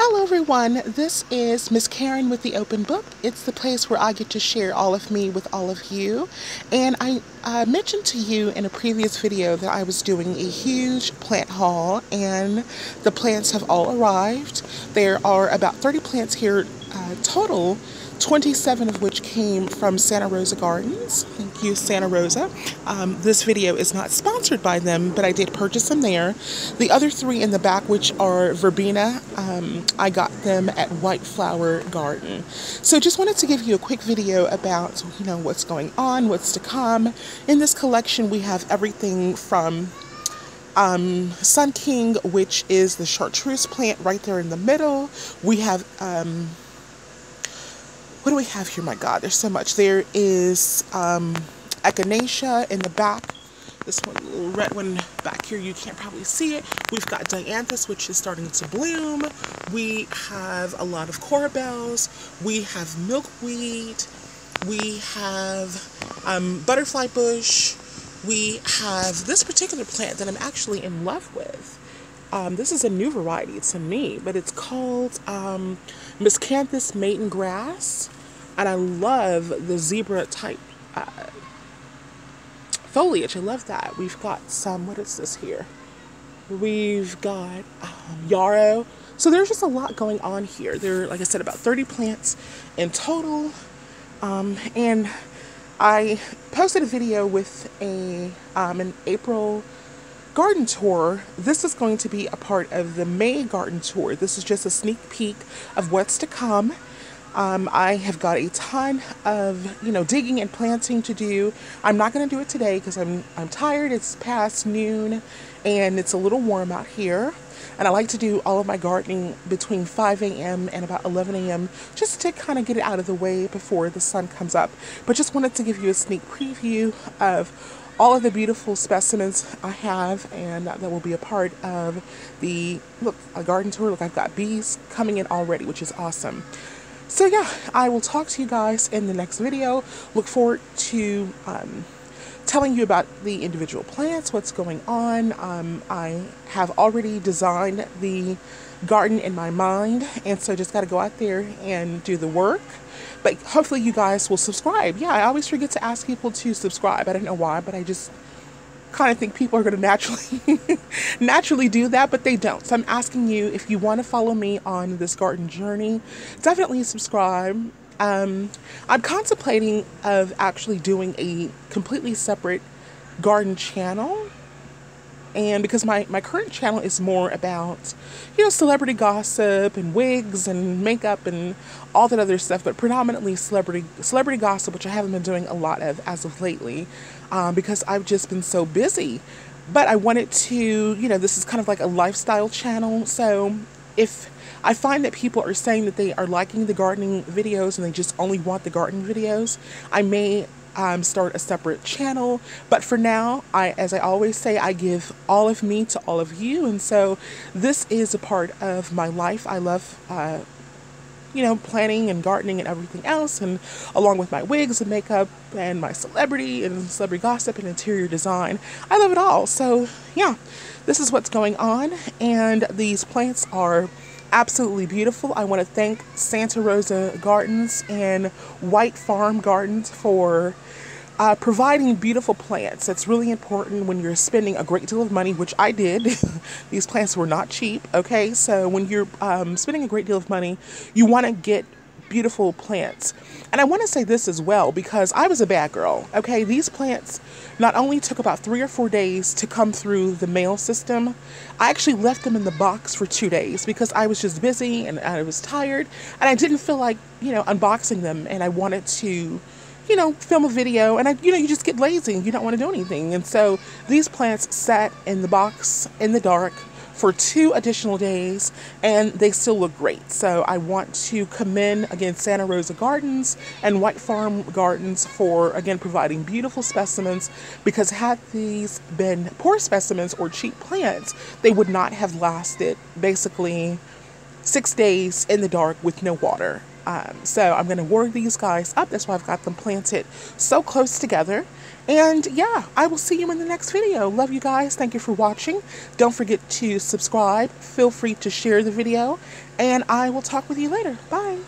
Hello everyone, this is Miss Karen with the Open Book. It's the place where I get to share all of me with all of you. And I mentioned to you in a previous video that I was doing a huge plant haul, and the plants have all arrived. There are about 30 plants here total, 27 of which came from Santa Rosa Gardens. Thank you, Santa Rosa. This video is not sponsored by them, but I did purchase them there. The other three in the back, which are verbena, I got them at White Flower Garden. So just wanted to give you a quick video about, what's going on, what's to come. In this collection, we have everything from Sun King, which is the chartreuse plant right there in the middle. We have what do we have here? My God, there's so much. There is echinacea in the back. This one, little red one back here, you can't probably see it. We've got dianthus, which is starting to bloom. We have a lot of corbels. We have milkweed. We have butterfly bush. We have this particular plant that I'm actually in love with. This is a new variety to me, but it's called Miscanthus maiden grass, and I love the zebra type foliage. I love that. We've got some, what is this here? We've got yarrow. So there's just a lot going on here. There are, like I said, about 30 plants in total, and I posted a video with an April garden tour. This is going to be a part of the May garden tour. This is just a sneak peek of what's to come. I have got a ton of, digging and planting to do. I'm not going to do it today because I'm tired. It's past noon and it's a little warm out here. And I like to do all of my gardening between 5 a.m. and about 11 a.m. just to kind of get it out of the way before the sun comes up. But just wanted to give you a sneak preview of all of the beautiful specimens I have, and that will be a part of the, a garden tour. Look, I've got bees coming in already, which is awesome. So yeah, I will talk to you guys in the next video. Look forward to telling you about the individual plants, what's going on. I have already designed the garden in my mind, and so just got to go out there and do the work. But hopefully you guys will subscribe. Yeah, I always forget to ask people to subscribe. I don't know why, but I just kind of think people are going to naturally do that, but they don't. So I'm asking you, if you want to follow me on this garden journey, definitely subscribe. I'm contemplating of actually doing a completely separate garden channel. And because my current channel is more about, celebrity gossip and wigs and makeup and all that other stuff, but predominantly celebrity gossip, which I haven't been doing a lot of as of lately, because I've just been so busy. But I wanted to, this is kind of like a lifestyle channel. So if I find that people are saying that they are liking the gardening videos and they just only want the garden videos, I may start a separate channel. But for now, as I always say, I give all of me to all of you, and so this is a part of my life. I love planning and gardening and everything else, and along with my wigs and makeup and my celebrity gossip and interior design, I love it all. So yeah, this is what's going on, and these plants are absolutely beautiful. I want to thank Santa Rosa Gardens and White Farm Gardens for providing beautiful plants. That's really important when you're spending a great deal of money, which I did. These plants were not cheap, okay? So when you're spending a great deal of money, you want to get beautiful plants. And I want to say this as well, because I was a bad girl, okay? These plants not only took about 3 or 4 days to come through the mail system, I actually left them in the box for 2 days because I was just busy and I was tired and I didn't feel like, unboxing them, and I wanted to, film a video, and you just get lazy and you don't want to do anything. And so these plants sat in the box in the dark for 2 additional days, and they still look great. So I want to commend, again, Santa Rosa Gardens and White Farm Gardens for, again, providing beautiful specimens, because had these been poor specimens or cheap plants, they would not have lasted basically 6 days in the dark with no water. So I'm going to ward these guys up. That's why I've got them planted so close together. And yeah, I will see you in the next video. Love you guys. Thank you for watching. Don't forget to subscribe. Feel free to share the video. And I will talk with you later. Bye.